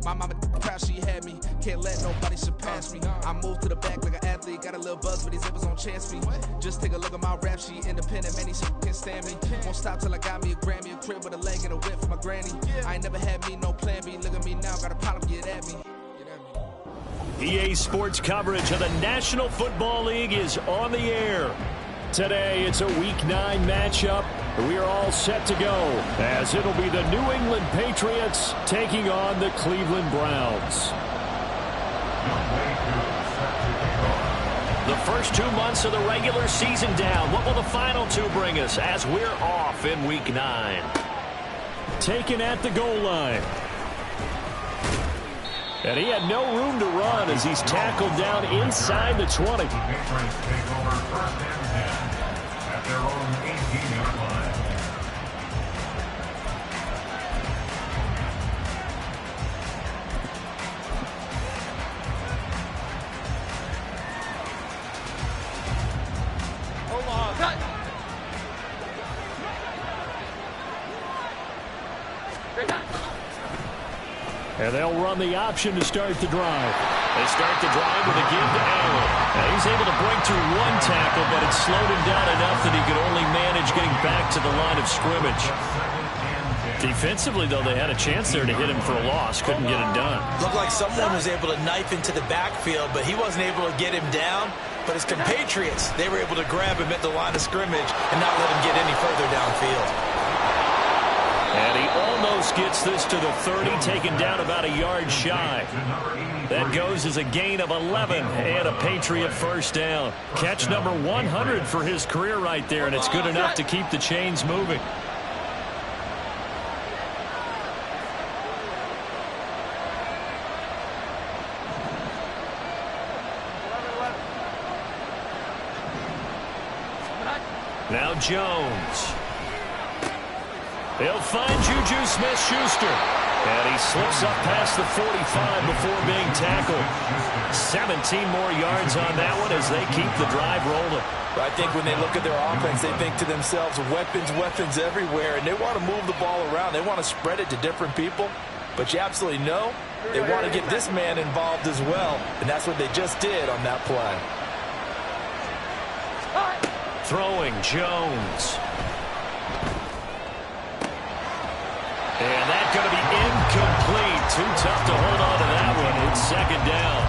My mama proud she had me. Can't let nobody surpass me. I move to the back like an athlete. Got a little buzz, but these zippers on chance me. Just take a look at my rap sheet. Independent, man, these can't stand me. Won't stop till I got me a Grammy, a crib with a leg and a whip for my granny. I ain't never had me no plan B. Look at me now, got a problem, get at me. EA Sports coverage of the National Football League is on the air. Today, it's a Week 9 matchup. We are all set to go, as it'll be the New England Patriots taking on the Cleveland Browns. The first 2 months of the regular season down. What will the final 2 bring us as we're off in Week 9? Taken at the goal line. And he had no room to run as he's tackled down inside the 20. At their own 18-yard line. Hold on. Cut. And they'll run the option to start the drive. They start the drive with a give to Allen. Now he's able to break through 1 tackle, but it slowed him down enough that he could only manage getting back to the line of scrimmage. Defensively, though, they had a chance there to hit him for a loss. Couldn't get it done. Looked like someone was able to knife into the backfield, but he wasn't able to get him down. But his compatriots, they were able to grab him at the line of scrimmage and not let him get any further downfield. And he almost gets this to the 30, taken down about a yard shy. That goes as a gain of 11 and a Patriot first down. Catch number 100 for his career right there, and it's good enough to keep the chains moving. Now Jones. He'll find Juju Smith-Schuster. And he slips up past the 45 before being tackled. 17 more yards on that one as they keep the drive rolling. I think when they look at their offense, they think to themselves, weapons everywhere, and they want to move the ball around. They want to spread it to different people. But you absolutely know they want to get this man involved as well, and that's what they just did on that play. Throwing Jones. And that's going to be incomplete. Too tough to hold on to that one. It's second down.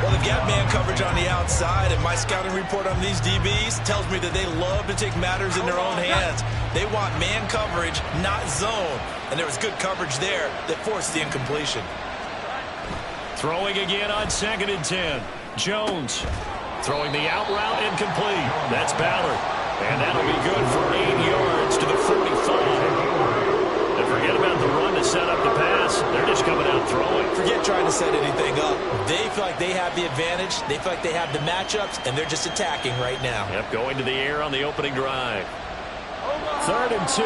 Well, the gap man coverage on the outside, and my scouting report on these DBs tells me that they love to take matters in their own hands. They want man coverage, not zone. And there was good coverage there that forced the incompletion. Throwing again on 2nd and 10. Jones throwing the out route incomplete. That's Ballard. And that'll be good for 8 yards to the 45. And forget about the run to set up the pass. They're just coming out throwing. Forget trying to set anything up. They feel like they have the advantage. They feel like they have the matchups, and they're just attacking right now. Yep, going to the air on the opening drive. 3rd and 2.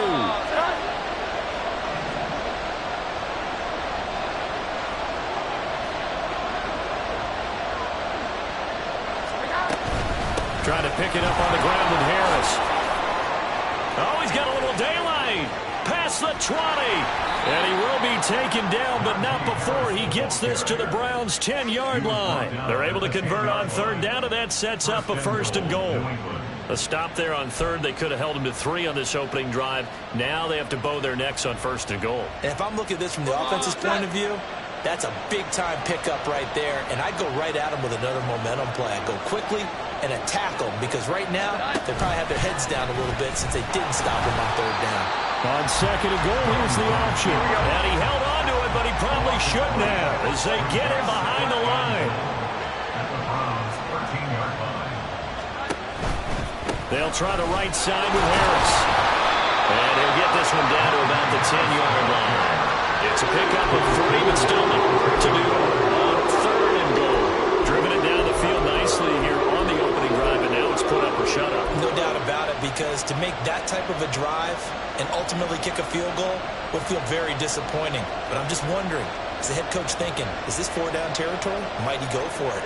Trying to pick it up on the ground with Harris. Oh, he's got a little daylight. Past the 20. And he will be taken down, but not before he gets this to the Browns' 10-yard line. They're able to convert on 3rd down, and that sets up a 1st and goal. A stop there on 3rd. They could have held him to 3 on this opening drive. Now they have to bow their necks on 1st and goal. And if I'm looking at this from the offense's point of view, that's a big-time pickup right there, and I'd go right at him with another momentum play. I'd go quickly and attack them, because right now they probably have their heads down a little bit since they didn't stop him on 3rd down. On 2nd and goal, here's the option. And he held on to it, but he probably shouldn't have as they get him behind the line. At the Browns' 13-yard line. They'll try the right side with Harris. And he'll get this one down to about the 10-yard line. It's a pickup of 3, but still not work to do on 3rd and goal. Driven it down the field nicely here on the opening drive, and now it's put up or shut up. No doubt about it, because to make that type of a drive and ultimately kick a field goal would feel very disappointing. But I'm just wondering, is the head coach thinking, is this 4-down territory? Might he go for it?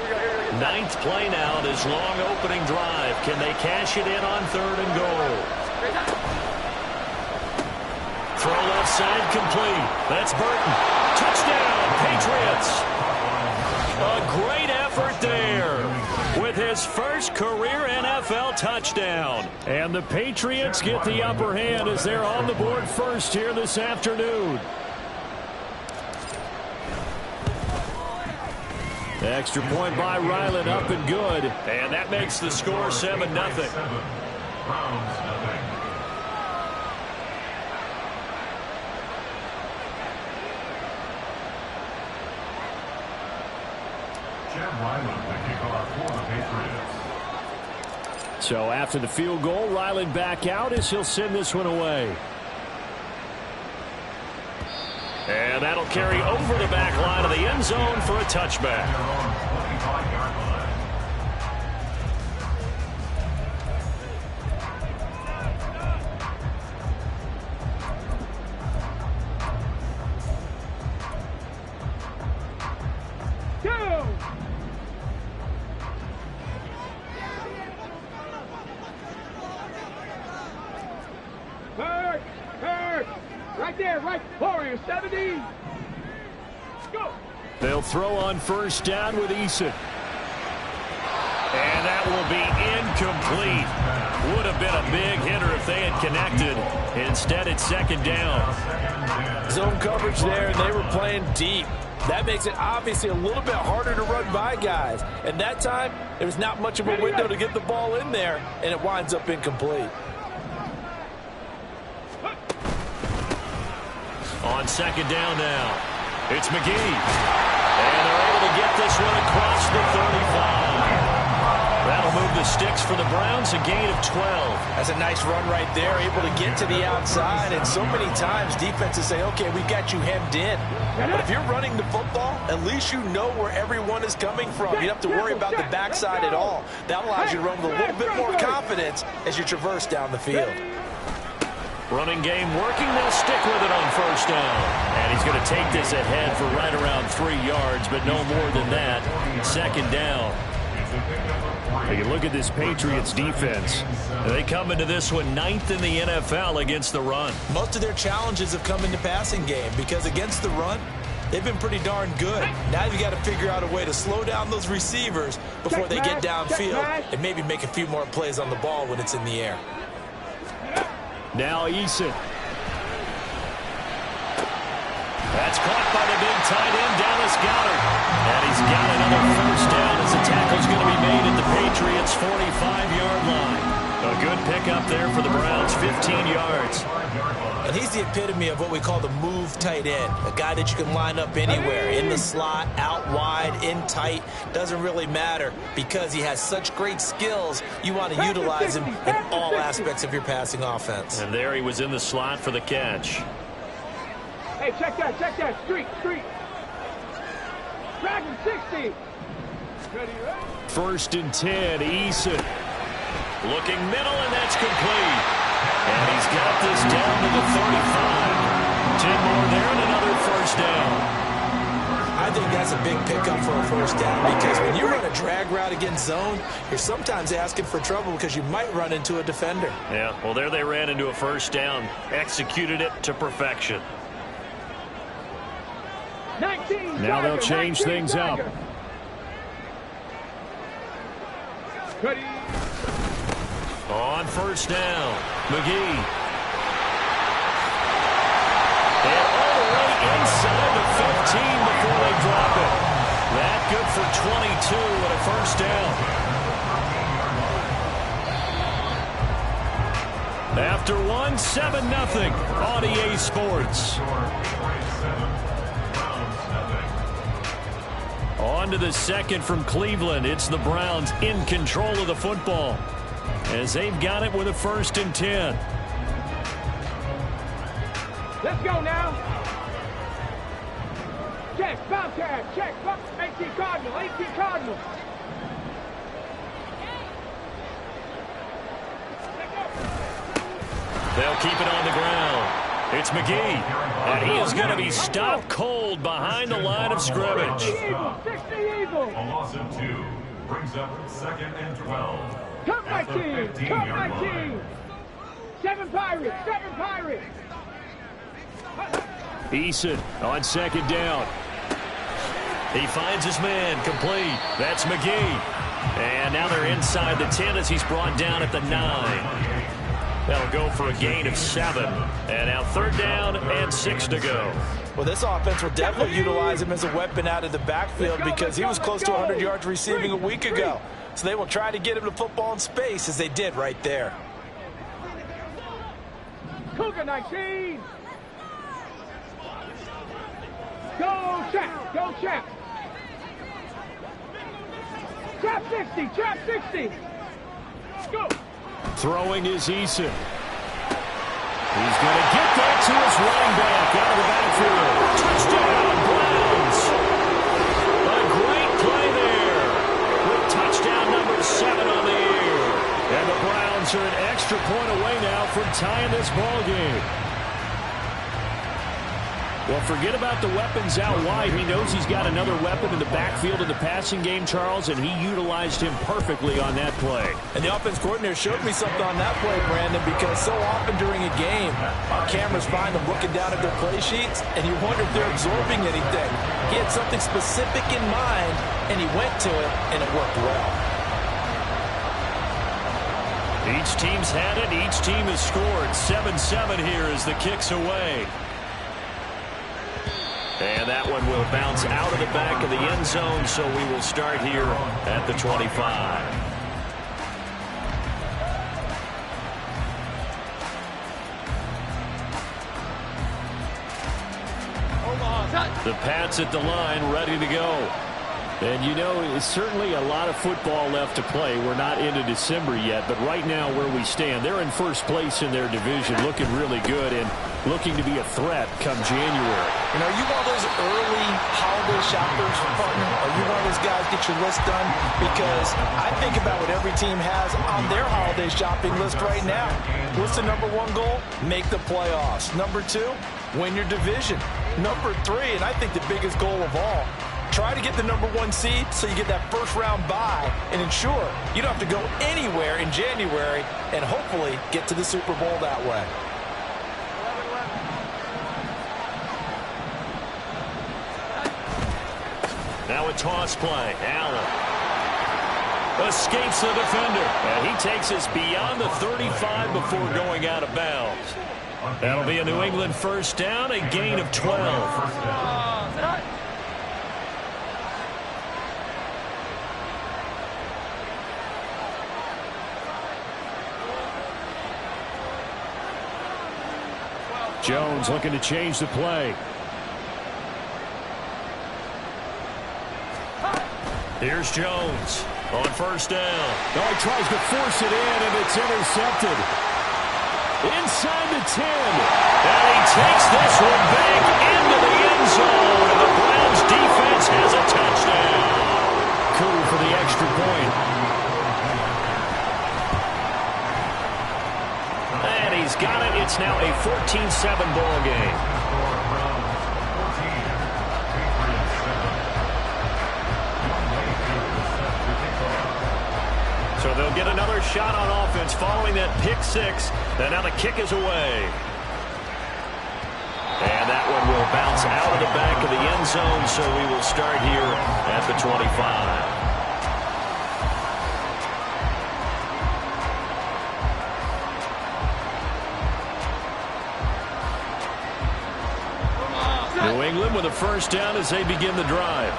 9th play now, this long opening drive. Can they cash it in on 3rd and goal? Throw left side complete. That's Burton. Touchdown, Patriots. A great effort there with his first career NFL touchdown. And the Patriots get the upper hand as they're on the board first here this afternoon. The extra point by Ryland up and good. And that makes the score 7-0. Browns nothing. Chad Ryland the kickoff for the Patriots. So after the field goal, Ryland back out as he'll send this one away. And that'll carry over the back line of the end zone for a touchback. Their own 25-yard line. Right there, right. Warrior, 70. Go. They'll throw on first down with Eason. And that will be incomplete. Would have been a big hitter if they had connected. Instead, it's second down. Zone coverage there, and they were playing deep. That makes it obviously a little bit harder to run by guys. And that time, there was not much of a window to get the ball in there, and it winds up incomplete. On second down now, it's McGee. And they're able to get this one across the 35. That'll move the sticks for the Browns, a gain of 12. That's a nice run right there, able to get to the outside. And so many times defenses say, okay, we've got you hemmed in. But if you're running the football, at least you know where everyone is coming from. You don't have to worry about the backside at all. That allows you to run with a little bit more confidence as you traverse down the field. Running game working. They'll stick with it on first down. And he's going to take this ahead for right around 3 yards, but no more than that. Second down. You look at this Patriots defense. They come into this one 9th in the NFL against the run. Most of their challenges have come in the passing game because against the run, they've been pretty darn good. Now you've got to figure out a way to slow down those receivers before they get downfield and maybe make a few more plays on the ball when it's in the air. Now Eason. That's caught by the big tight end, Dallas Goedert. And he's got another first down as the tackle's going to be made at the Patriots' 45-yard line. A good pickup there for the Browns, 15 yards. And he's the epitome of what we call the move tight end, a guy that you can line up anywhere, in the slot, out wide, in tight, doesn't really matter because he has such great skills. You want to utilize him in all aspects of your passing offense. And there he was in the slot for the catch. Hey, check that, street. Dragon 60. Ready, right? First and 10, Eason. Looking middle, and that's complete. And he's got this down to the 35. 10 more there and another first down. I think that's a big pickup for a first down because when you run a drag route against zone, you're sometimes asking for trouble because you might run into a defender. Yeah, well, there they ran into a first down. Executed it to perfection. 19, now they'll change things up. Ready. On first down, McGee. And all the way inside the 15 before they drop it. That good for 22 and a first down. After 7-0 on EA Sports. On to the second from Cleveland. It's the Browns in control of the football as they've got it with a first and 10. Let's go now. Check, Bobcat, check, 18 Cardinal. They'll keep it on the ground. It's McGee, and he is going to be stopped cold behind the line of scrimmage. 60 Eagle. A loss of 2 brings up 2nd and 12. Come my team. 7 Pirates. Eason on second down. He finds his man, complete. That's McGee. And now they're inside the 10 as he's brought down at the 9. That'll go for a gain of 7. And now 3rd down and 6 to go. Well, this offense will definitely utilize him as a weapon out of the backfield because he was close to 100 yards receiving a week ago. So they will try to get him the football in space as they did right there. Cougar 19. Go, Chap. Go, Chap. Trap 60. Trap 60. Go. Throwing is Eason. He's going to get that to his running back out of the backfield. Touchdown, Browns. A great play there with touchdown number 7 on the year. And the Browns are an extra point away now from tying this ball game. Well, forget about the weapons out wide. He knows he's got another weapon in the backfield in the passing game, Charles, and he utilized him perfectly on that play. And the offense coordinator showed me something on that play, Brandon, because so often during a game, our cameras find them looking down at their play sheets, and you wonder if they're absorbing anything. He had something specific in mind, and he went to it, and it worked well. Each team's had it. Each team has scored. 7-7 here as the kick's away. And that one will bounce out of the back of the end zone, so we will start here at the 25. The Pats at the line, ready to go. And, you know, it's certainly a lot of football left to play. We're not into December yet, but right now where we stand, they're in first place in their division, looking really good and looking to be a threat come January. You know, are you one of those early holiday shoppers, partner? Are you one of those guys get your list done? Because I think about what every team has on their holiday shopping list right now. What's the number 1 goal? Make the playoffs. Number 2, win your division. Number 3, and I think the biggest goal of all, try to get the number 1 seed so you get that first round bye and ensure you don't have to go anywhere in January and hopefully get to the Super Bowl that way. Now a toss play. Allen escapes the defender. And he takes us beyond the 35 before going out of bounds. That'll be a New England first down, a gain of 12. Jones looking to change the play. Here's Jones on first down. Oh, he tries to force it in, and it's intercepted. Inside the 10. And he takes this one back into the end zone. And the Browns defense has a touchdown. Cool for the extra point. And he's got it. It's now a 14-7 ball game. So they'll get another shot on offense following that pick 6. And now the kick is away. And that one will bounce out of the back of the end zone, so we will start here at the 25. New England with a first down as they begin the drive.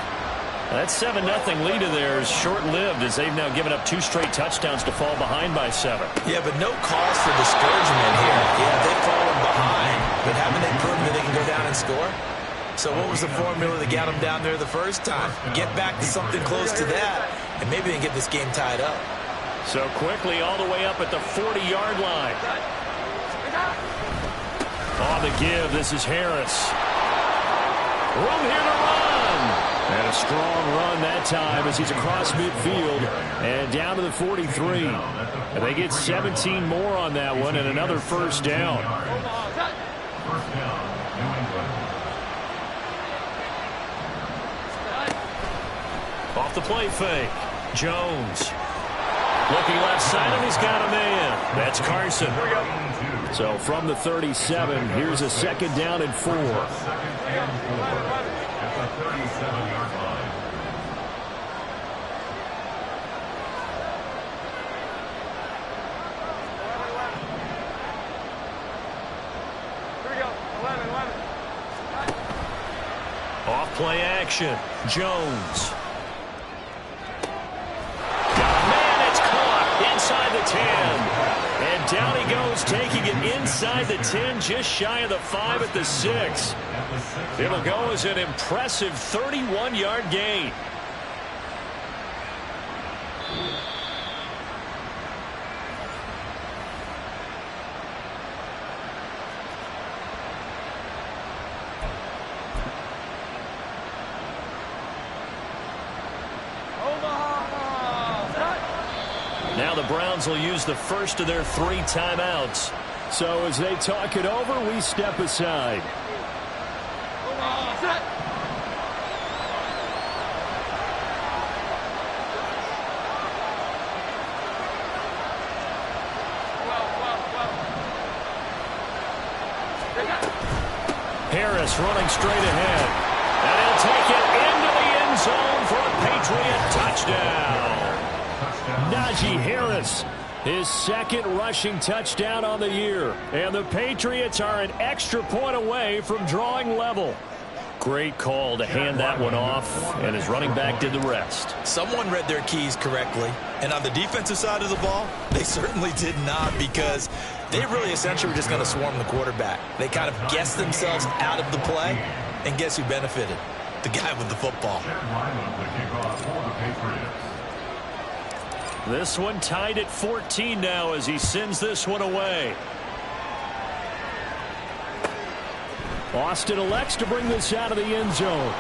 That 7-0 lead of theirs short-lived as they've now given up 2 straight touchdowns to fall behind by 7. Yeah, but no cause for discouragement here. Yeah, they've fallen behind, but haven't they proven that they can go down and score? So what was the formula that got them down there the first time? Get back to something close to that, and maybe they can get this game tied up. So quickly all the way up at the 40-yard line. On the give, this is Harris. Room here to run. And a strong run that time as he's across midfield and down to the 43. And they get 17 more on that one and another first down. First down, New England. Off the play fake. Jones. Looking left side, and he's got a man. That's Carson. So from the 37, here's a 2nd down and 4. at the 37-yard line. Off play action. Jones. Got a man, it's caught inside the 10. And down he goes, taking it inside the 10, just shy of the 5 at the 6. It'll go as an impressive 31-yard gain. Now the Browns will use the first of their 3 timeouts. So as they talk it over, we step aside. Harris running straight ahead. And he'll take it into the end zone for a Patriot touchdown. Najee Harris, his second rushing touchdown on the year. And the Patriots are an extra point away from drawing level. Great call to hand that one off, and his running back did the rest. Someone read their keys correctly. And on the defensive side of the ball, they certainly did not, because they really essentially were just going to swarm the quarterback. They kind of guessed themselves out of the play, and guess who benefited? The guy with the football. This one tied at 14 now as he sends this one away. Austin elects to bring this out of the end zone.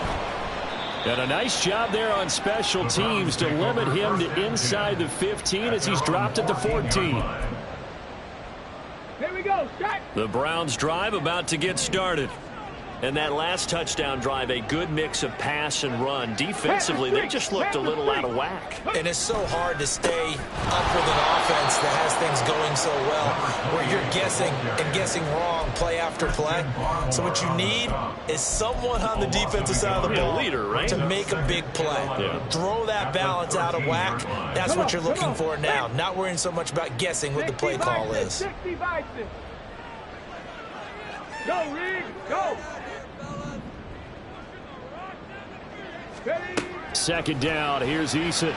And a nice job there on special teams to limit him to inside the 15 as he's dropped at the 14. Here we go, set. The Browns drive about to get started. And that last touchdown drive, a good mix of pass and run. Defensively, they just looked a little out of whack. And it's so hard to stay up with an offense that has things going so well, where you're guessing and guessing wrong play after play. So what you need is someone on the defensive side of the ball leader, right? to make a big play. Yeah. Throw that balance out of whack. That's what you're looking for now. Not worrying so much about guessing what the play call is. 60 by 6. Go, Reed, go. Second down, here's Eason.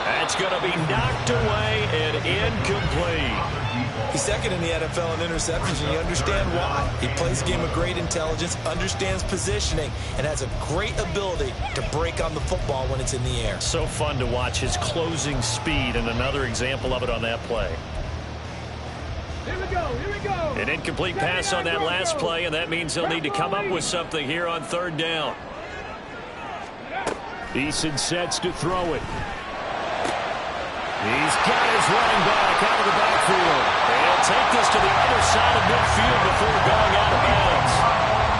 That's going to be knocked away and incomplete. He's second in the NFL in interceptions, and you understand why. He plays a game of great intelligence, understands positioning, and has a great ability to break on the football when it's in the air. So fun to watch his closing speed, and another example of it on that play. Here we go, here we go. An incomplete pass on that last play, and that means they'll need to come up with something here on third down. Eason sets to throw it. He's got his running back out of the backfield. And he'll take this to the other side of midfield before going out of bounds.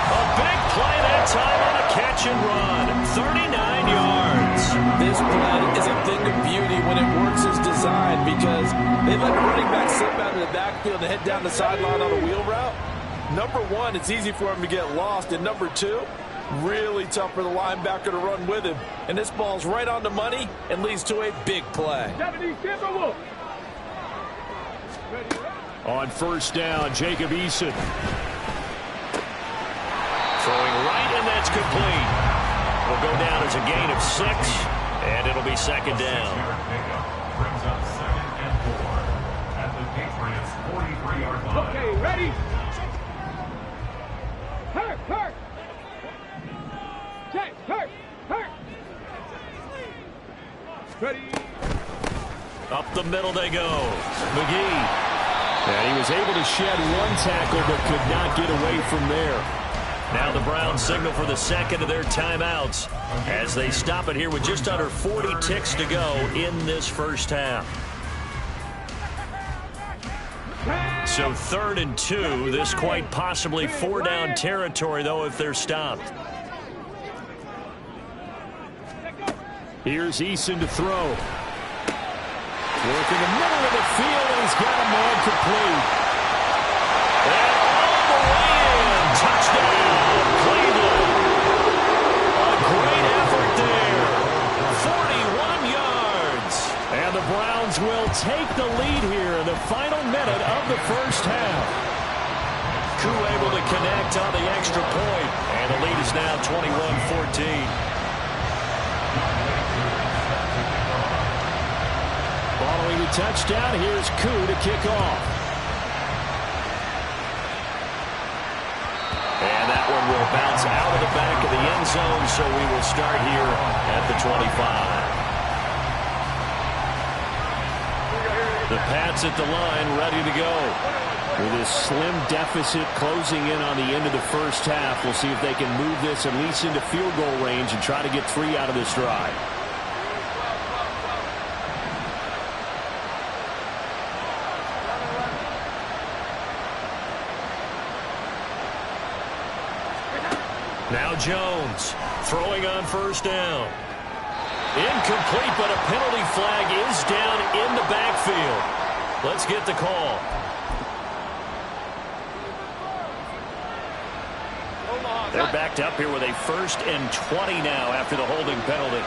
A big play that time on a catch and run. 39 yards. This play is a thing of beauty when it works as designed, because they let the running back slip out of the backfield and head down the sideline on a wheel route. Number one, it's easy for him to get lost. And number two, really tough for the linebacker to run with him. And this ball's right on the money and leads to a big play. 70 Timberwolves. On first down, Jacob Eason. Throwing right, and that's complete. Will go down as a gain of 6, and it'll be second down. Brings up 2nd and 4 at the Patriots' 43-yard line. Okay, ready? Hurt, hurt. Check, hurt, hurt. Ready? Up the middle they go. McGee. And he was able to shed one tackle but could not get away from there. Now the Browns signal for the second of their timeouts as they stop it here with just under 40 ticks to go in this first half. So 3rd and 2. This quite possibly 4-down territory, though, if they're stopped. Here's Eason to throw. Working the middle of the field, and he's got a man complete. And all the way in. first half. Koo able to connect on the extra point, and the lead is now 21-14. Following the touchdown, here's Koo to kick off. And that one will bounce out of the back of the end zone, so we will start here at the 25. The Pats at the line, ready to go. With this slim deficit closing in on the end of the first half, we'll see if they can move this at least into field goal range and try to get 3 out of this drive. Now Jones throwing on first down. Incomplete, but a penalty flag is down in the backfield. Let's get the call. They're backed up here with a 1st and 20 now after the holding penalty.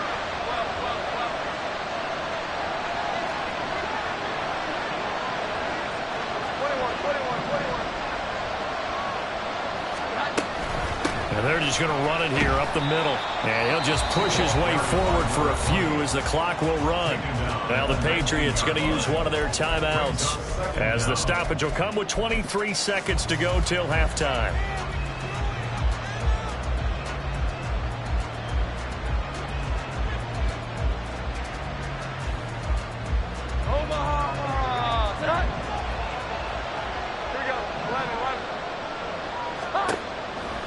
And they're just going to run it here up the middle. And he'll just push his way forward for a few as the clock will run. Now the Patriots going to use one of their timeouts as the stoppage will come with 23 seconds to go till halftime.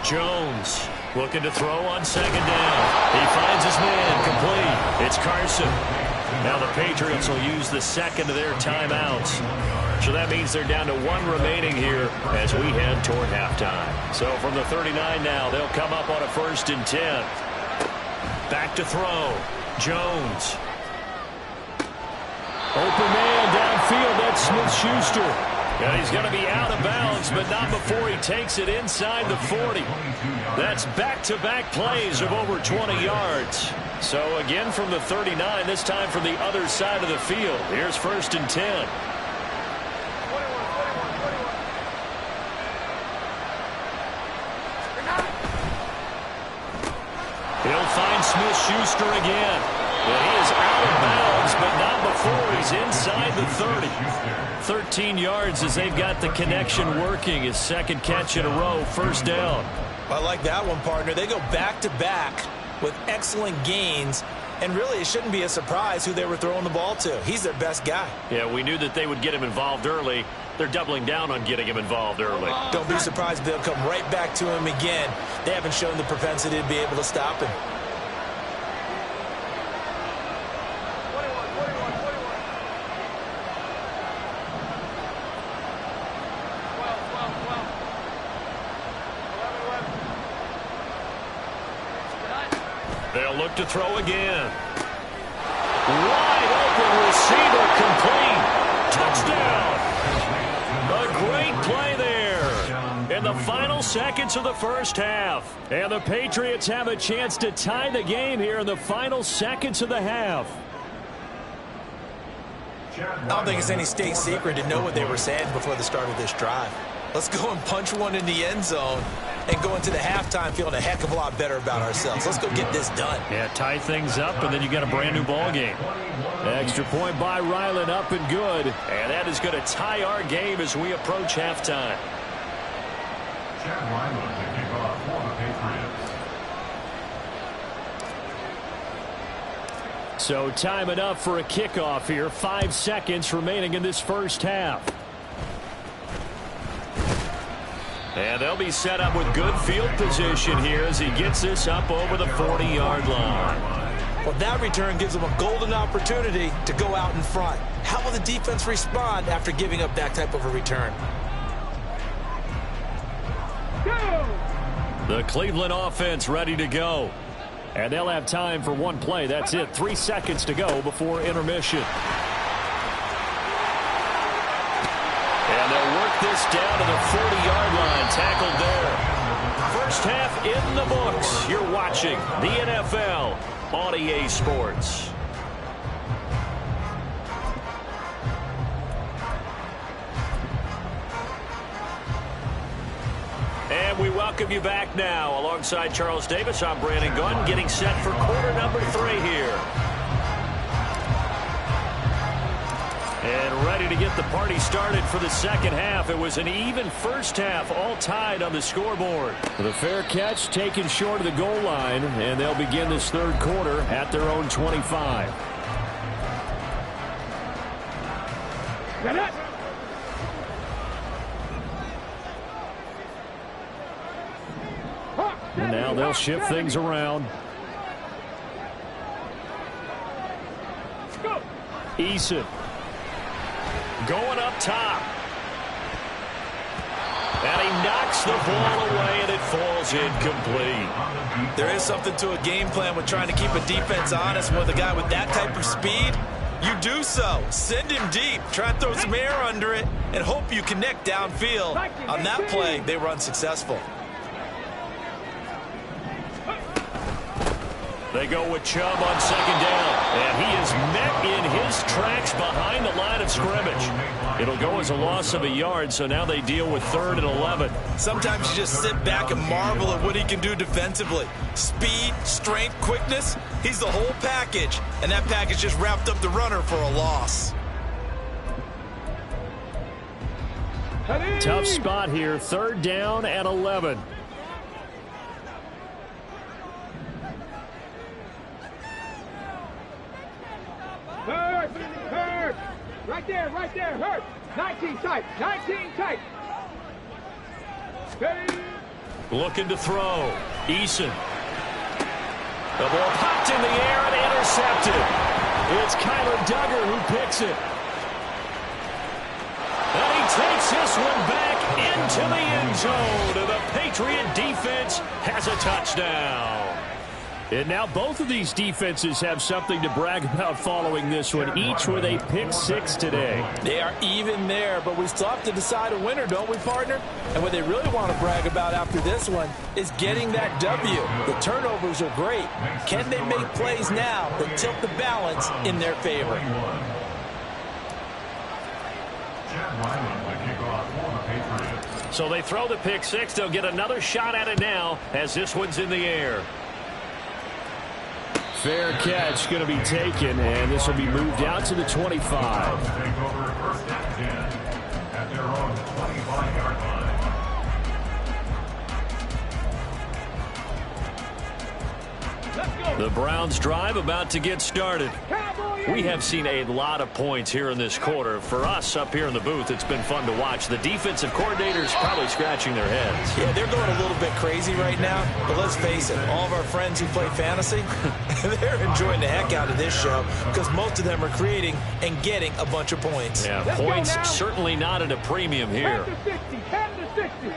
Jones looking to throw on second down. He finds his man complete. It's Carson. Now the Patriots will use the second of their timeouts. So that means they're down to 1 remaining here as we head toward halftime. So from the 39 now, they'll come up on a 1st and 10. Back to throw. Jones. Open man downfield. That's Smith-Schuster. And he's going to be out of bounds, but not before he takes it inside the 40. That's back-to-back plays of over 20 yards. So again from the 39, this time from the other side of the field. Here's 1st and 10. He'll find Smith-Schuster again. And he is out of bounds, but not before he's inside the 30. 13 yards as they've got the connection working. His 2nd catch in a row, 1st down. I like that one, partner. They go back-to-back with excellent gains. And really, it shouldn't be a surprise who they were throwing the ball to. He's their best guy. Yeah, we knew that they would get him involved early. They're doubling down on getting him involved early. Don't be surprised if they'll come right back to him again. They haven't shown the propensity to be able to stop him. They'll look to throw again. Wide open receiver complete. Touchdown. A great play there in the final seconds of the first half. And the Patriots have a chance to tie the game here in the final seconds of the half. I don't think it's any state secret to know what they were saying before the start of this drive. Let's go and punch one in the end zone and go into the halftime feeling a heck of a lot better about ourselves. Let's go get this done. Yeah, tie things up, and then you got a brand-new ball game. Extra point by Ryland, up and good. And that is going to tie our game as we approach halftime. Chad Ryland to kick off for the Patriots. So time enough for a kickoff here. 5 seconds remaining in this first half. And they'll be set up with good field position here as he gets this up over the 40-yard line. Well, that return gives them a golden opportunity to go out in front. How will the defense respond after giving up that type of a return? The Cleveland offense ready to go. And they'll have time for one play. That's it. 3 seconds to go before intermission. And they'll work this down to the 40-yard line. Tackled there. First half in the books. You're watching the NFL on EA Sports. we welcome you back now. Alongside Charles Davis, I'm Brandon Gunn, getting set for quarter number 3 here. And ready to get the party started for the second half. It was an even first half, all tied on the scoreboard. The fair catch taken short of the goal line, and they'll begin this third quarter at their own 25. Get it. And now they'll shift things around. Go. Eason going up top. And he knocks the ball away, and it falls incomplete. There is something to a game plan with trying to keep a defense honest with a guy with that type of speed. You do so. Send him deep. Try and throw some air under it and hope you connect downfield. On that play, they were unsuccessful. They go with Chubb on second down, and he is met in his tracks behind the line of scrimmage. It'll go as a loss of a yard, so now they deal with 3rd and 11. Sometimes you just sit back and marvel at what he can do defensively. Speed, strength, quickness, he's the whole package, and that package just wrapped up the runner for a loss. Tough spot here, 3rd down and 11. Hurt. Right there, hurt. 19 tight, 19 tight. Hey. Looking to throw. Eason. The ball popped in the air and intercepted. It's Kyler Duggar who picks it. And he takes this one back into the end zone. And the Patriot defense has a touchdown. And now both of these defenses have something to brag about following this one, each with a pick 6 today. They are even there, but we still have to decide a winner, don't we, partner? And what they really want to brag about after this one is getting that W. The turnovers are great. Can they make plays now that tilt the balance in their favor? So they throw the pick 6. They'll get another shot at it now as this one's in the air. Fair catch going to be taken, and this will be moved out to the 25. At their own 25-yard line. The Browns drive about to get started. We have seen a lot of points here in this quarter. For us up here in the booth, it's been fun to watch. The defensive coordinators probably scratching their heads. Yeah, they're going a little bit crazy right now, but let's face it, all of our friends who play fantasy, they're enjoying the heck out of this show because most of them are creating and getting a bunch of points. Yeah, points certainly not at a premium here. 10 to 60, 10 to 60.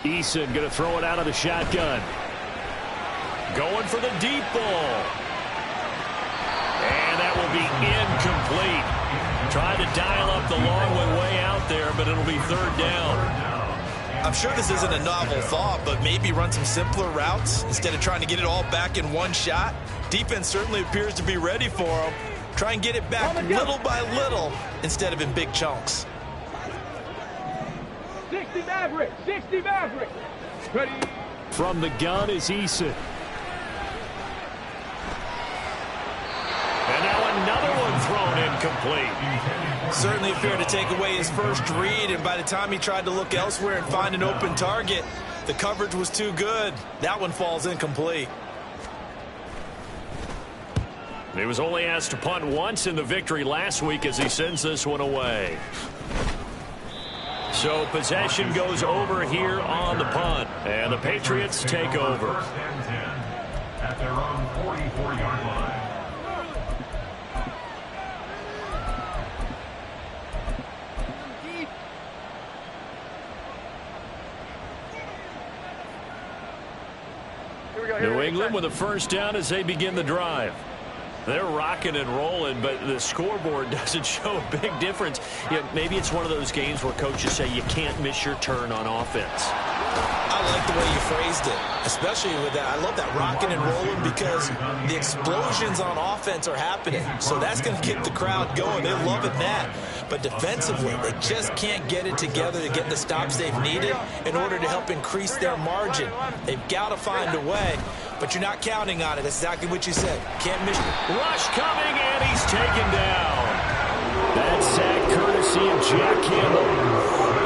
Eason going to throw it out of the shotgun. Going for the deep ball. And that will be incomplete. Trying to dial up the long one way out there, but it'll be 3rd down. I'm sure this isn't a novel thought, but maybe run some simpler routes instead of trying to get it all back in one shot. Defense certainly appears to be ready for them. Try and get it back little by little instead of in big chunks. 60 Maverick, 60 Maverick. Ready. From the gun is Eason. And now another one thrown incomplete. Certainly appeared to take away his first read, and by the time he tried to look elsewhere and find an open target, the coverage was too good. That one falls incomplete. He was only asked to punt once in the victory last week as he sends this one away. So possession goes over here on the punt, and the Patriots take over. 1st and 10 at their own 44-yard line. New England with a 1st down as they begin the drive. They're rocking and rolling, but the scoreboard doesn't show a big difference. You know, maybe it's one of those games where coaches say you can't miss your turn on offense. I like the way you phrased it, especially with that. I love that rocking and rolling because the explosions on offense are happening. So that's going to get the crowd going. They're loving that. but defensively, they just can't get it together to get the stops they've needed in order to help increase their margin. They've got to find a way, but you're not counting on it. That's exactly what you said. Can't miss it. Rush coming, and he's taken down. That sack courtesy of Jack Campbell.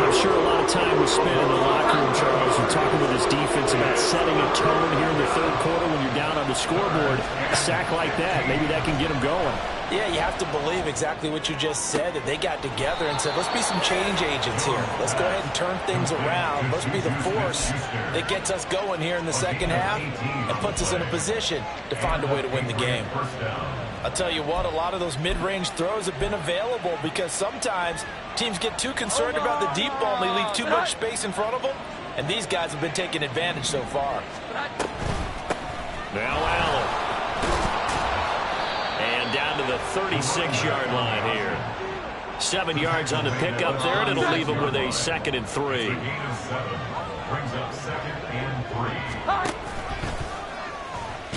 I'm sure a lot of time was spent in the locker room, Charles, and talking with his defense about setting a tone here in the third quarter when you're down on the scoreboard. A sack like that, maybe that can get them going. Yeah, you have to believe exactly what you just said, that they got together and said, let's be some change agents here. Let's go ahead and turn things around. Let's be the force that gets us going here in the second half and puts us in a position to find a way to win the game. I'll tell you what, a lot of those mid-range throws have been available because sometimes teams get too concerned about the deep ball and they leave too much space in front of them, and these guys have been taking advantage so far. Now Allen. And down to the 36-yard line here. 7 yards on the pickup there, and it'll leave him with a 2nd and 3. Gain of 7. Brings up 2nd and 3.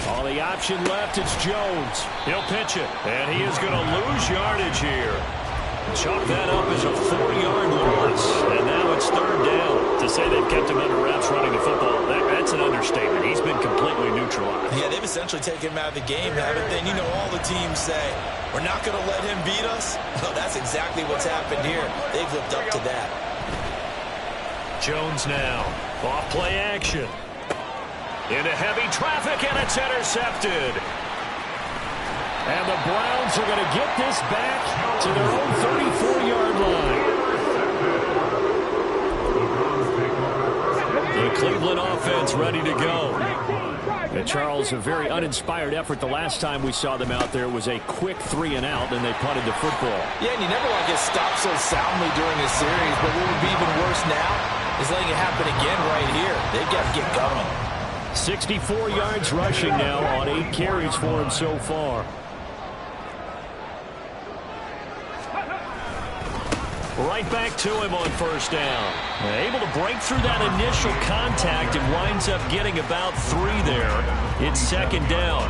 On the option left, it's Jones. He'll pitch it, and he is going to lose yardage here. Chalk that up as a 4-yard loss, and now it's 3rd down. To say they've kept him under wraps running the football, that's an understatement. He's been completely neutralized. Yeah, they've essentially taken him out of the game, haven't they? And you know all the teams say, we're not going to let him beat us. No, that's exactly what's happened here. They've lived up to that. Jones now. Off play action. Into heavy traffic, and it's intercepted. And the Browns are going to get this back to their own 34-yard line. The Cleveland offense ready to go. And Charles, a very uninspired effort the last time we saw them out there. It was a quick 3-and-out, and they punted the football. Yeah, and you never want to get stopped so soundly during a series, but what would be even worse now is letting it happen again right here. They've got to get going. 64 yards rushing now on 8 carries for him so far. Right back to him on 1st down. Able to break through that initial contact and winds up getting about 3 there. It's 2nd down.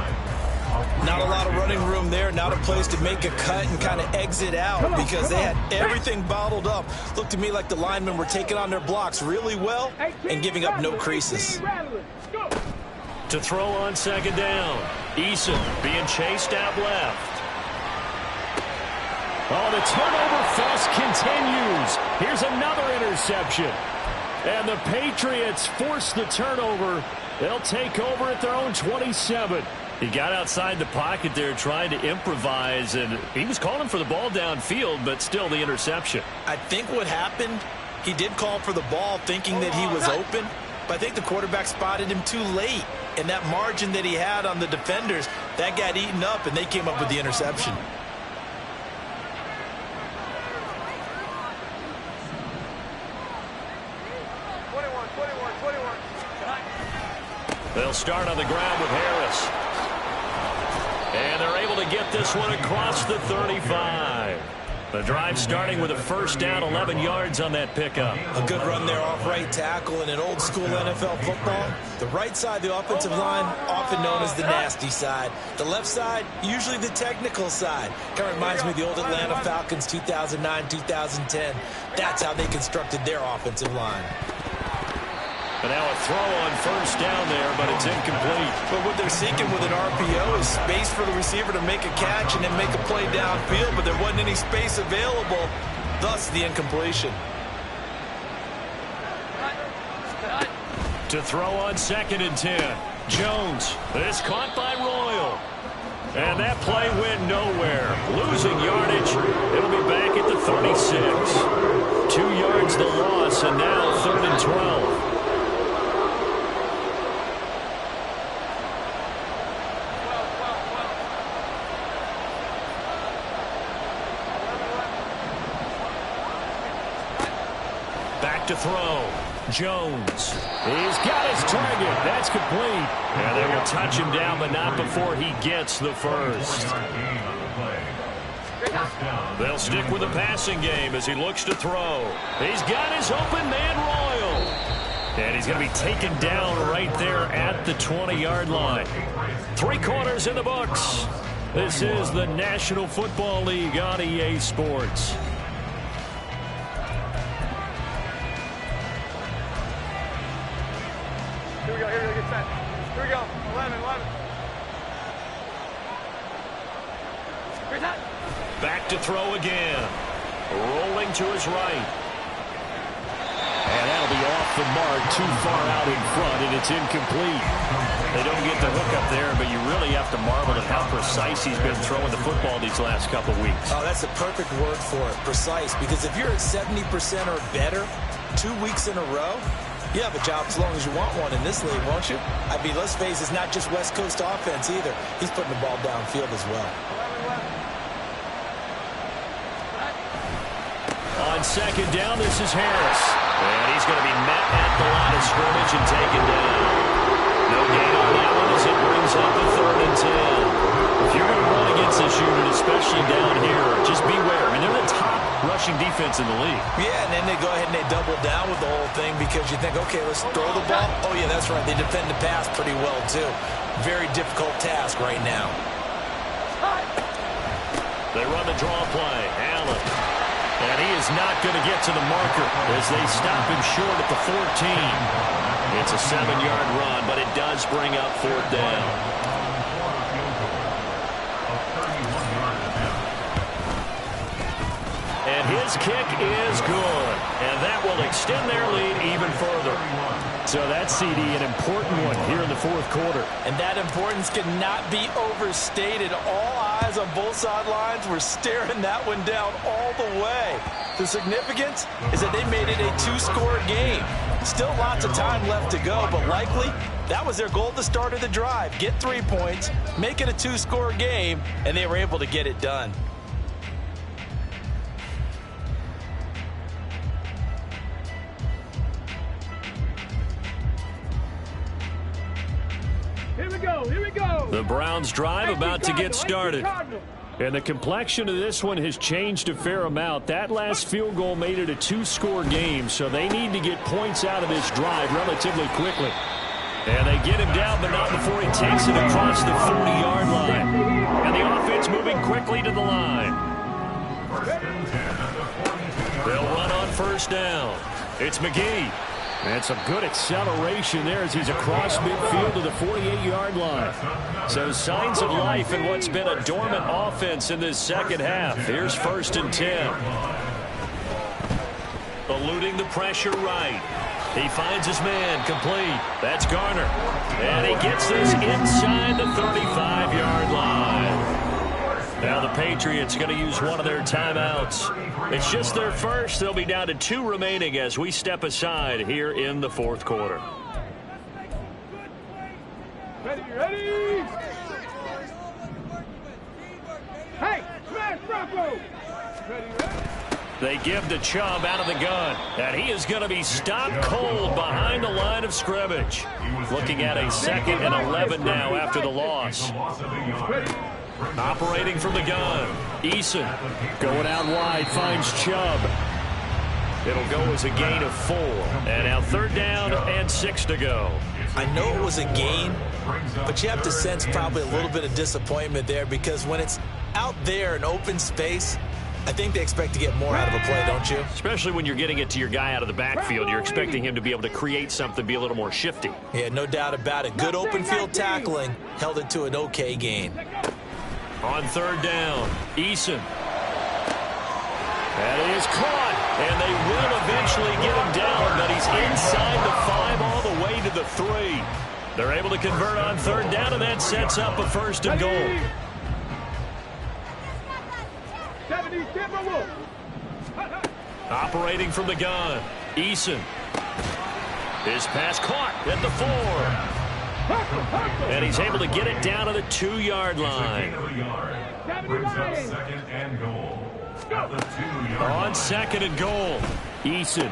Not a lot of running room there, not a place to make a cut and kind of exit out because they had everything bottled up. Looked to me like the linemen were taking on their blocks really well and giving up no creases. To throw on 2nd down. Eason being chased out left. Oh, the turnover fest continues. Here's another interception. And the Patriots force the turnover. They'll take over at their own 27. He got outside the pocket there trying to improvise, and he was calling for the ball downfield, but still the interception. I think what happened, he did call for the ball thinking that he was open, but I think the quarterback spotted him too late. And that margin that he had on the defenders, that got eaten up, and they came up with the interception. They'll start on the ground with Harris. And they're able to get this one across the 35. The drive starting with a 1st down, 11 yards on that pickup. A good run there off right tackle in an old school NFL football. The right side, the offensive line, often known as the nasty side. The left side, usually the technical side. Kind of reminds me of the old Atlanta Falcons 2009, 2010. That's how they constructed their offensive line. But now a throw on 1st down there, but it's incomplete. But what they're seeking with an RPO is space for the receiver to make a catch and then make a play downfield, but there wasn't any space available, thus the incompletion. To throw on 2nd and 10. Jones is caught by Royal. And that play went nowhere. Losing yardage. It'll be back at the 36. 2 yards the loss, and now 3rd and 12. Back to throw. Jones. He's got his target. That's complete. And they will touch him down, but not before he gets the 1st. They'll stick with the passing game as he looks to throw. He's got his open man, Royal. And he's going to be taken down right there at the 20-yard line. 3 quarters in the books. This is the National Football League on EA Sports. Here we go, get set. Here we go, 11. Here's that. Back to throw again. Rolling to his right. And that'll be off the mark, too far out in front, and it's incomplete. They don't get the hook up there, but you really have to marvel at how precise he's been throwing the football these last couple weeks. Oh, that's the perfect word for it, precise, because if you're at 70% or better 2 weeks in a row, you have a job as long as you want one in this league, won't you? I mean, let's face it, it's not just West Coast offense either. He's putting the ball downfield as well. On second down, this is Harris. And he's going to be met at the line of scrimmage and taken down. No gain on that one as it brings up a 3rd and 10. If you're going to run against this unit, especially down here, just beware. I mean, they're the top rushing defense in the league. Yeah, and then they go ahead and they double down with the whole thing because you think, okay, let's throw the ball. Oh, yeah, that's right. They defend the pass pretty well, too. Very difficult task right now. They run the draw play. Allen. And he is not going to get to the marker as they stop him short at the 14. It's a 7-yard run, but it does bring up 4th down. And his kick is good. And that will extend their lead even further. So that's, CD, an important one here in the 4th quarter. And that importance cannot be overstated. All eyes on both sidelines were staring that one down all the way. The significance is that they made it a 2-score game. Still lots of time left to go, but likely that was their goal at the start of the drive. Get 3 points, make it a 2-score game, and they were able to get it done. Here we go. The Browns drive about to get started. And the complexion of this one has changed a fair amount. That last field goal made it a 2-score game, so they need to get points out of this drive relatively quickly. And they get him down, but not before he takes it across the 40-yard line. And the offense moving quickly to the line. They'll run on 1st down. It's McGee. And some good acceleration there as he's across midfield to the 48-yard line. So signs of life in what's been a dormant offense in this second half. Here's 1st and 10. Eluding the pressure right. He finds his man complete. That's Garner. And he gets this inside the 35-yard line. Now the Patriots going to use one of their timeouts. It's just their first. They'll be down to 2 remaining as we step aside here in the 4th quarter. Ready? Hey, smash Bronco! Ready? They give to Chubb out of the gun. And he is going to be stopped cold behind the line of scrimmage. Looking at a 2nd and 11 now after the loss. Operating from the gun. Eason going out wide, finds Chubb. It'll go as a gain of 4. And now 3rd down and 6 to go. I know it was a gain, but you have to sense probably a little bit of disappointment there because when it's out there in open space, I think they expect to get more out of a play, don't you? Especially when you're getting it to your guy out of the backfield. You're expecting him to be able to create something, be a little more shifty. Yeah, no doubt about it. Good open field tackling held it to an okay gain. On 3rd down, Eason. And he is caught, and they will eventually get him down, but he's inside the 5 all the way to the 3. They're able to convert on 3rd down, and that sets up a 1st and goal. Operating from the gun, Eason. His pass caught at the 4. And he's able to get it down to the 2-yard line. On 2nd and goal, Eason.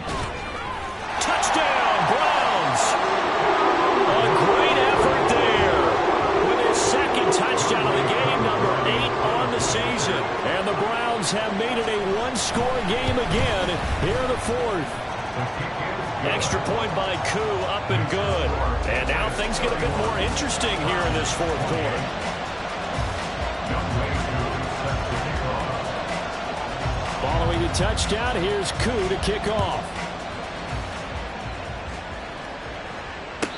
Touchdown, Browns! A great effort there. With his 2nd touchdown of the game, number 8 on the season. And the Browns have made it a 1-score game again here in the 4th. Extra point by Koo, up and good. And now things get a bit more interesting here in this 4th quarter. Following the touchdown, here's Koo to kick off.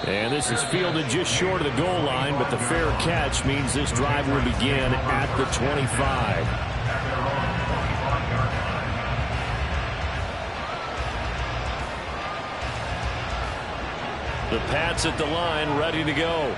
And this is fielded just short of the goal line, but the fair catch means this drive will begin at the 25. The Pats at the line, ready to go.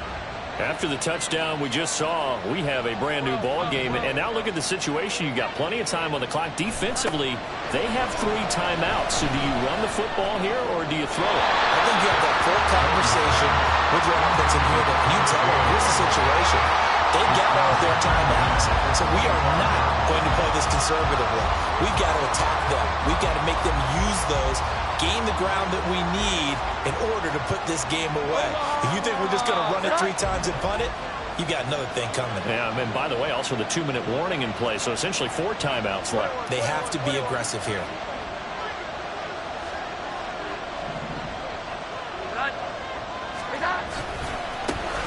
After the touchdown we just saw, we have a brand new ball game. And now look at the situation. You got plenty of time on the clock. Defensively, they have 3 timeouts. So do you run the football here or do you throw it? I think you have that full conversation with your offensive unit. You tell them, here's the situation. They've got all their timeouts. So we are not going to play this conservatively. We've got to attack them. We've got to make them use those, gain the ground that we need in order to put this game away. If you think we're just going to run it 3 times and punt it, you got another thing coming. Yeah, and by the way, also the 2-minute warning in play, so essentially 4 timeouts left. They have to be aggressive here.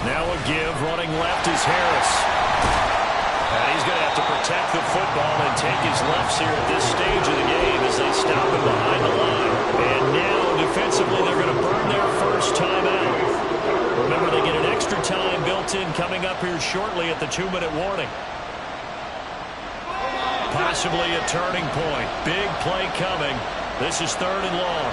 Now a give, running left is Harris. And he's going to have to protect the football and take his lefts here at this stage of the game as they stop him behind the line. And now, defensively, they're going to burn their first timeout. Remember, they get an extra time built in coming up here shortly at the 2-minute warning. Possibly a turning point. Big play coming. This is 3rd and long.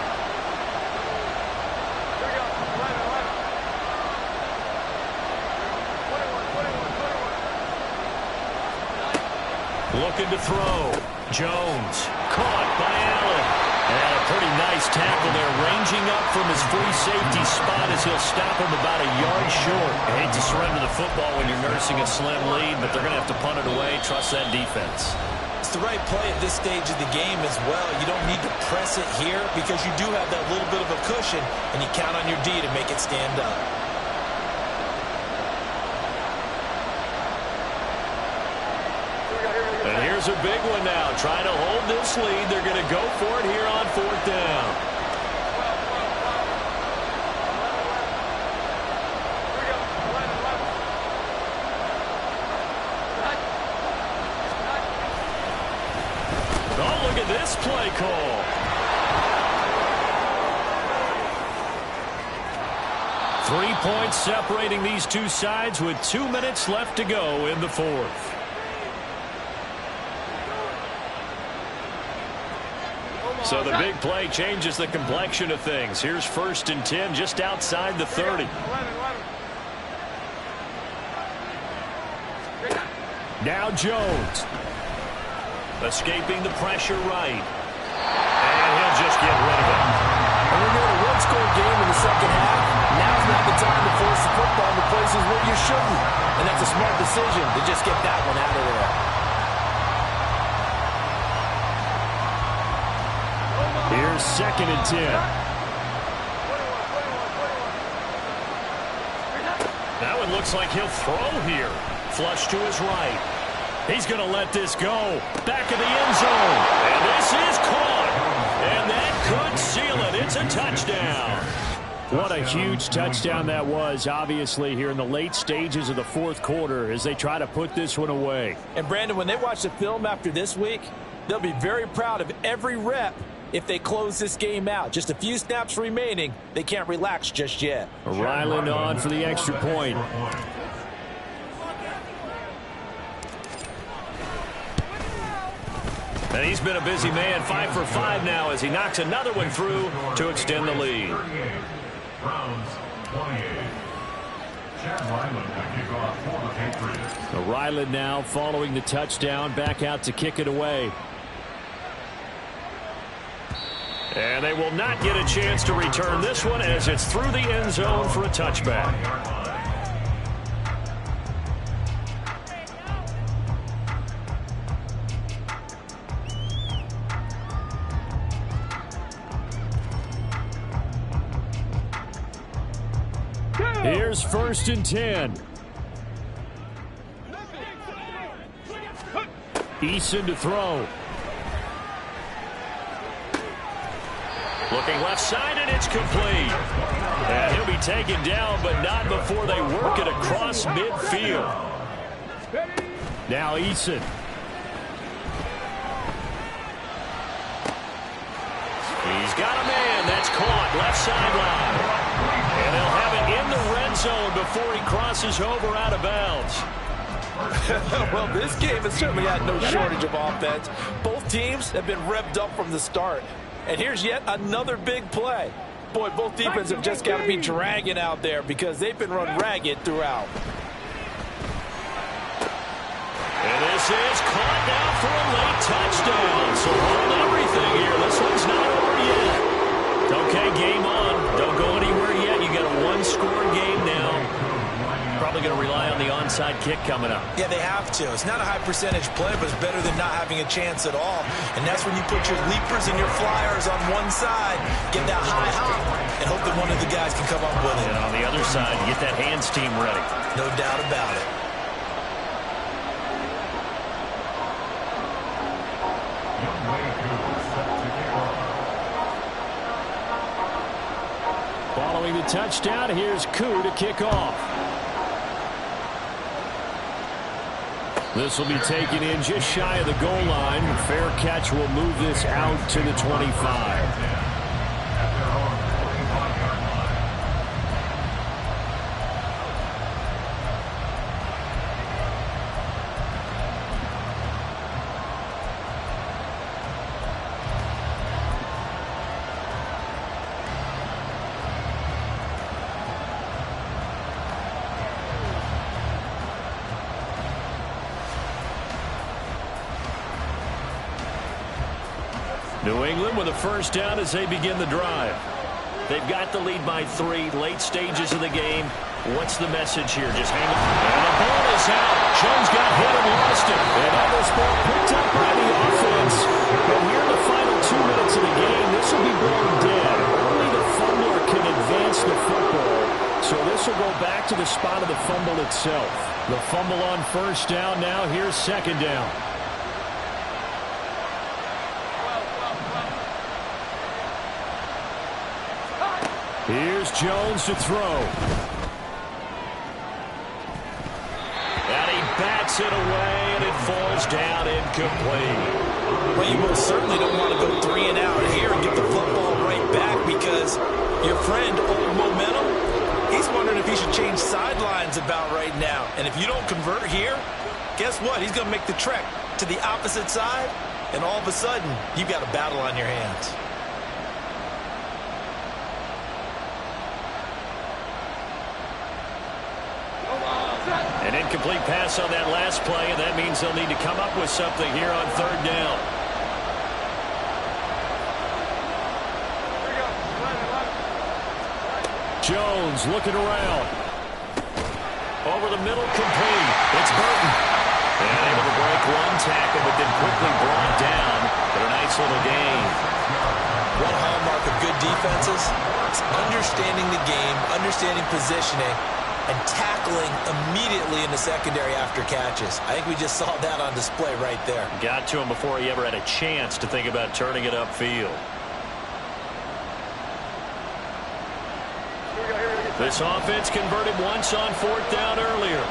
Looking to throw. Jones caught by Allen. And a pretty nice tackle there, ranging up from his free safety spot as he'll stop him about a yard short. I hate to surrender the football when you're nursing a slim lead, but they're going to have to punt it away. Trust that defense. It's the right play at this stage of the game as well. You don't need to press it here because you do have that little bit of a cushion, and you count on your D to make it stand up. And here's a big one now. Trying to hold this lead. They're going to go for it here on 4th down. Oh, look at this play call. Three points separating these two sides with 2 minutes left to go in the 4th. So the big play changes the complexion of things. Here's 1st and 10 just outside the 30. Now Jones. Escaping the pressure right. And he'll just get rid of it. And when you're in a one-score game in the second half, now's not the time to force the football in the places where you shouldn't. And that's a smart decision to just get that one out of there. Here's 2nd and 10. That one looks like he'll throw here. Flush to his right. He's going to let this go. Back of the end zone. And this is caught. And that could seal it. It's a touchdown. What a huge touchdown that was, obviously, here in the late stages of the 4th quarter as they try to put this one away. And, Brandon, when they watch the film after this week, they'll be very proud of every rep if they close this game out. Just a few snaps remaining. They can't relax just yet. Ryland on for the extra point. And he's been a busy man, 5 for 5 now as he knocks another one through to extend the lead. Browns 28. Chad Ryland to kick off for the Patriots. Ryland now following the touchdown, back out to kick it away. And they will not get a chance to return this one as it's through the end zone for a touchback. Here's 1st and 10. Eason to throw. Looking left side, and it's complete. And he'll be taken down, but not before they work it across midfield. Now Eason. He's got a man. That's caught left sideline. And they'll have it before he crosses over out of bounds. Well, this game has certainly had no shortage of offense. Both teams have been revved up from the start. And here's yet another big play. Boy, both defenses have just got to be dragging out there because they've been run ragged throughout. And this is caught now for a late touchdown. So hold everything here. This one's not over yet. Okay, game on. Don't go anywhere yet. You got a one-score game now. Probably going to rely on the onside kick coming up. Yeah, they have to. It's not a high-percentage play, but it's better than not having a chance at all. And that's when you put your leapers and your flyers on one side, get that high hop, and hope that one of the guys can come up with it. And on the other side, get that hands team ready. No doubt about it. Following the touchdown, here's Koo to kick off. This will be taken in just shy of the goal line. Fair catch will move this out to the 25. New England with a first down as they begin the drive. They've got the lead by 3, late stages of the game. What's the message here? Just hang on. And the ball is out. Jones got hit and lost it. And now this ball picked up by the offense. But here in the final 2 minutes of the game, this will be blown dead. Only the fumbler can advance the football. So this will go back to the spot of the fumble itself. The fumble on first down now. Here's second down. Here's Jones to throw. And he bats it away, and it falls down incomplete. Well, you most certainly don't want to go 3 and out here and get the football right back because your friend, Old Momentum, he's wondering if he should change sidelines about right now. And if you don't convert here, guess what? He's going to make the trek to the opposite side, and all of a sudden, you've got a battle on your hands. An incomplete pass on that last play, and that means they'll need to come up with something here on third down. Jones looking around. Over the middle, complete. It's Burton. And able to break one tackle, but then quickly brought down. But a nice little gain. One hallmark of good defenses is understanding the game, understanding positioning, and tackling immediately in the secondary after catches. I think we just saw that on display right there. Got to him before he ever had a chance to think about turning it upfield. This offense converted once on fourth down earlier.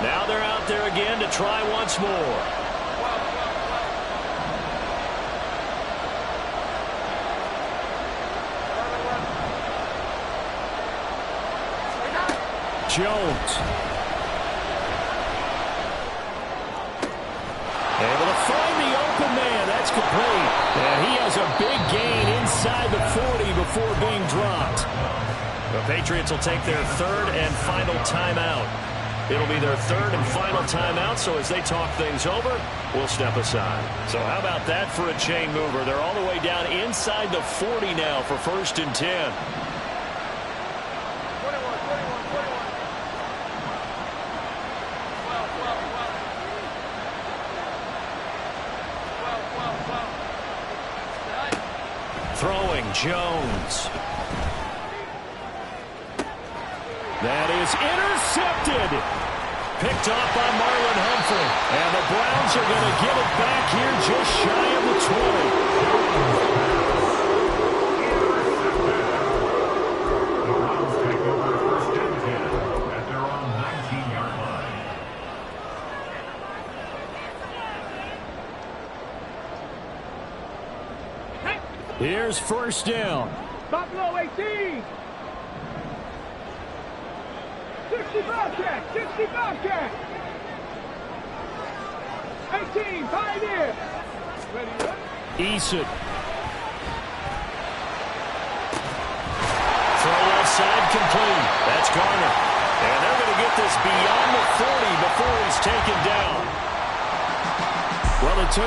Now they're out there again to try once more. Jones. Able to find the open man. That's complete. And he has a big gain inside the 40 before being dropped. The Patriots will take their third and final timeout. It'll be their third and final timeout, so as they talk things over, we'll step aside. So how about that for a chain mover? They're all the way down inside the 40 now for first and 10. Throwing Jones. That is intercepted. Picked off by Marlon Humphrey. And the Browns are going to give it back here just shy of the 20. The Browns take over first and 10 at their own 19-yard line. Here's first down. Buffalo 18. 60 Bobcat, 60 Bobcat. 18, Pioneer. Ready, Eason. Throw left side complete. That's Garner. And they're going to get this beyond the 40 before he's taken down. Well, it took